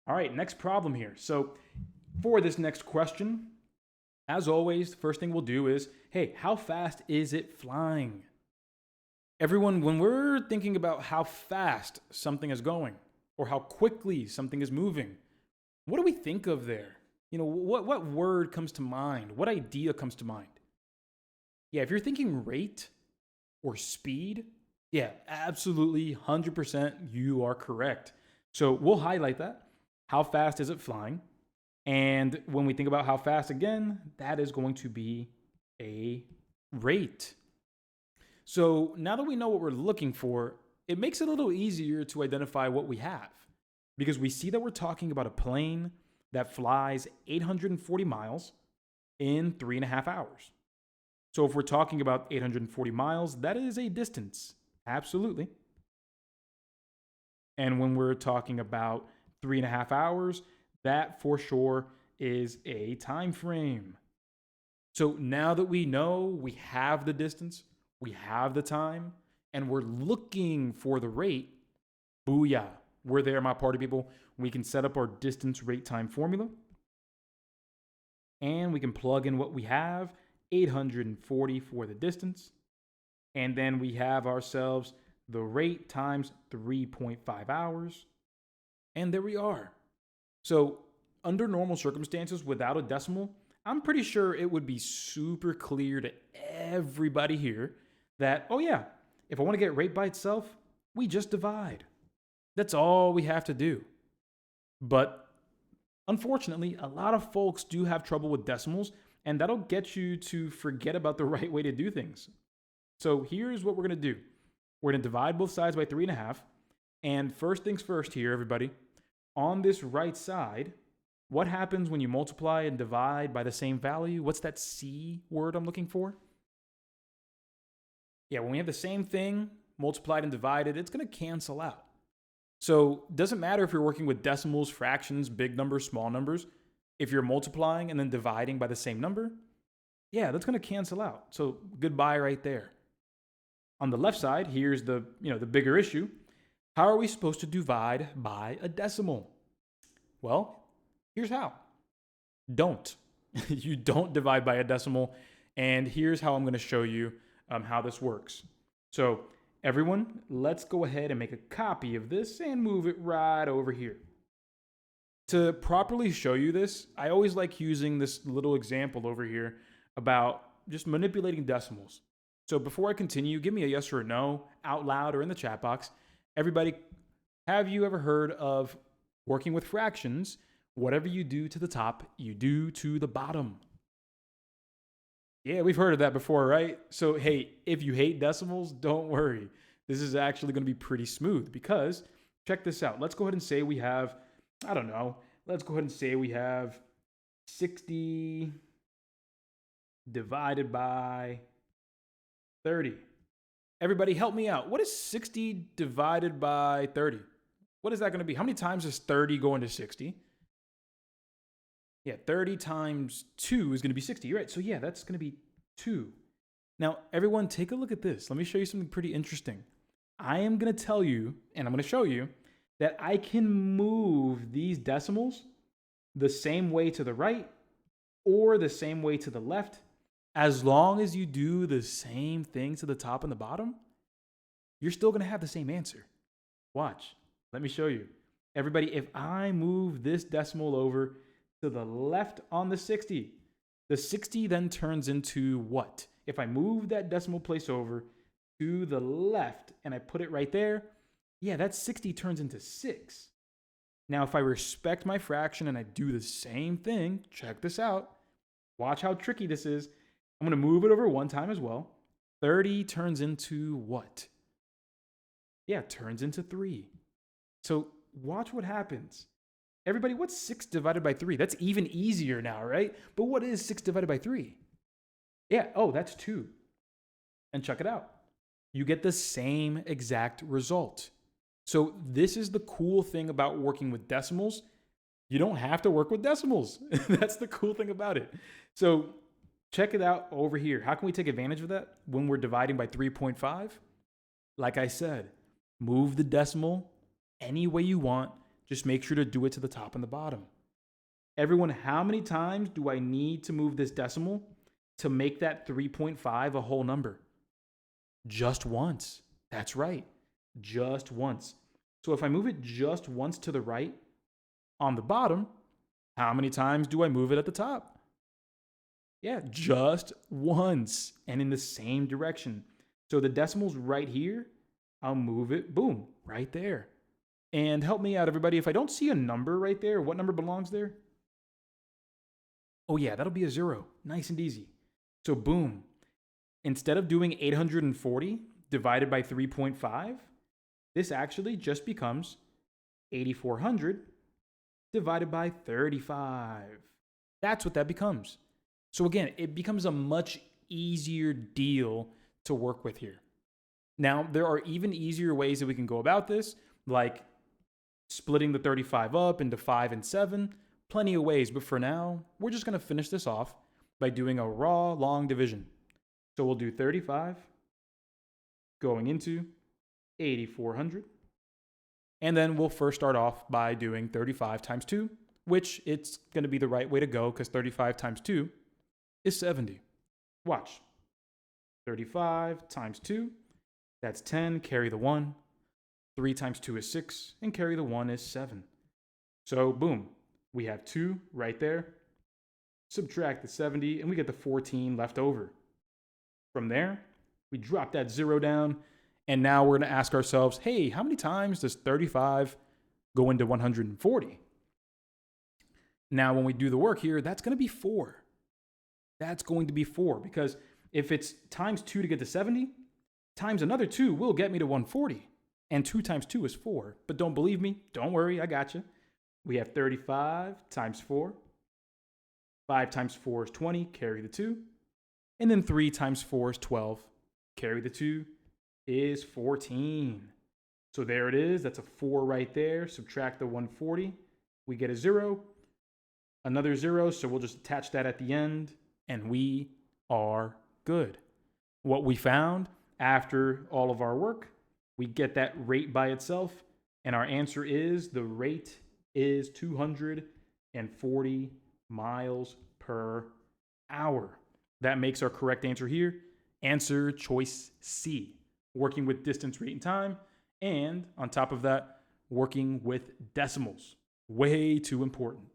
All right, next problem here. So for this next question, as always, the first thing we'll do is, hey, how fast is it flying? Everyone, when we're thinking about how fast something is going or how quickly something is moving, what do we think of there? What word comes to mind? What idea comes to mind? Yeah, if you're thinking rate or speed, yeah, absolutely 100% you are correct. So we'll highlight that. How fast is it flying? And when we think about how fast, again, that is going to be a rate. So now that we know what we're looking for, it makes it a little easier to identify what we have, because we see that we're talking about a plane that flies 840 miles in 3.5 hours. So if we're talking about 840 miles, that is a distance. Absolutely. And when we're talking about 3.5 hours, that for sure is a time frame. So now that we know we have the distance, we have the time, and we're looking for the rate, booyah, we're there, my party people. We can set up our distance, rate, time formula, and we can plug in what we have, 840 for the distance, and then we have ourselves the rate times 3.5 hours, and there we are. So under normal circumstances, without a decimal, I'm pretty sure it would be super clear to everybody here that, oh yeah, if I want to get rate by itself, we just divide. That's all we have to do. But unfortunately, a lot of folks do have trouble with decimals, and that'll get you to forget about the right way to do things. So here's what we're going to do. We're going to divide both sides by 3.5. And first things first here, everybody. On this right side, what happens when you multiply and divide by the same value? What's that C word I'm looking for? Yeah, when we have the same thing multiplied and divided, it's going to cancel out. So it doesn't matter if you're working with decimals, fractions, big numbers, small numbers. If you're multiplying and then dividing by the same number, yeah, that's going to cancel out. So goodbye right there. On the left side, here's the bigger issue. How are we supposed to divide by a decimal? Well, here's how. Don't. You don't divide by a decimal. And here's how I'm going to show you how this works. So everyone, let's go ahead and make a copy of this and move it right over here. To properly show you this, I always like using this little example over here about just manipulating decimals. So before I continue, give me a yes or a no out loud or in the chat box. Everybody, have you ever heard of working with fractions? Whatever you do to the top, you do to the bottom. Yeah, we've heard of that before, right? So hey, if you hate decimals, don't worry. This is actually going to be pretty smooth because check this out. Let's go ahead and say we have, let's go ahead and say we have 60 divided by 30. Everybody help me out. What is 60 divided by 30? What is that going to be? How many times is 30 going to 60? Yeah, 30 times 2 is going to be 60, right? So yeah, that's going to be 2. Now, everyone, take a look at this. Let me show you something pretty interesting. I am going to tell you, and I'm going to show you, that I can move these decimals the same way to the right or the same way to the left. As long as you do the same thing to the top and the bottom, you're still going to have the same answer. Watch. Let me show you. Everybody, if I move this decimal over to the left on the 60 then turns into what? If I move that decimal place over to the left and I put it right there, yeah, that 60 turns into 6. Now, if I respect my fraction and I do the same thing, check this out. Watch how tricky this is. I'm going to move it over one time as well. 30 turns into what? Yeah, turns into 3. So watch what happens. Everybody, what's 6 divided by 3? That's even easier now, right? But what is 6 divided by 3? Yeah, oh, that's 2. And check it out. You get the same exact result. So this is the cool thing about working with decimals. You don't have to work with decimals. That's the cool thing about it. So check it out over here. How can we take advantage of that when we're dividing by 3.5? Like I said, move the decimal any way you want Just make sure to do it to the top and the bottom. Everyone, how many times do I need to move this decimal to make that 3.5 a whole number? Just once. That's right. Just once. So if I move it just once to the right on the bottom, how many times do I move it at the top? Yeah, just once, and in the same direction. So the decimal's right here. I'll move it, boom, right there. And help me out, everybody. If I don't see a number right there, what number belongs there? Oh yeah, that'll be a 0. Nice and easy. So boom. Instead of doing 840 divided by 3.5, this actually just becomes 8,400 divided by 35. That's what that becomes. So again, it becomes a much easier deal to work with here. Now, there are even easier ways that we can go about this, like splitting the 35 up into 5 and 7. Plenty of ways, but for now, we're just going to finish this off by doing a raw long division. So we'll do 35 going into 8,400. And then we'll first start off by doing 35 times 2, which it's going to be the right way to go because 35 times 2 is 70. Watch. 35 times 2, that's 10, carry the 1. 3 times 2 is 6, and carry the 1 is 7. So boom, we have 2 right there. Subtract the 70, and we get the 14 left over. From there, we drop that 0 down, and now we're going to ask ourselves, hey, how many times does 35 go into 140? Now, when we do the work here, that's going to be 4. That's going to be 4, because if it's times 2 to get to 70, times another 2 will get me to 140. And 2 times 2 is 4. But don't believe me? Don't worry, I got you. We have 35 times 4. 5 times 4 is 20, carry the 2. And then 3 times 4 is 12, carry the 2 is 14. So there it is. That's a 4 right there. Subtract the 140. We get a 0. Another 0, so we'll just attach that at the end, and we are good. What we found after all of our work, we get that rate by itself, and our answer is the rate is 240 miles per hour. That makes our correct answer here. Answer choice C, working with distance, rate, and time, and on top of that, working with decimals. Way too important.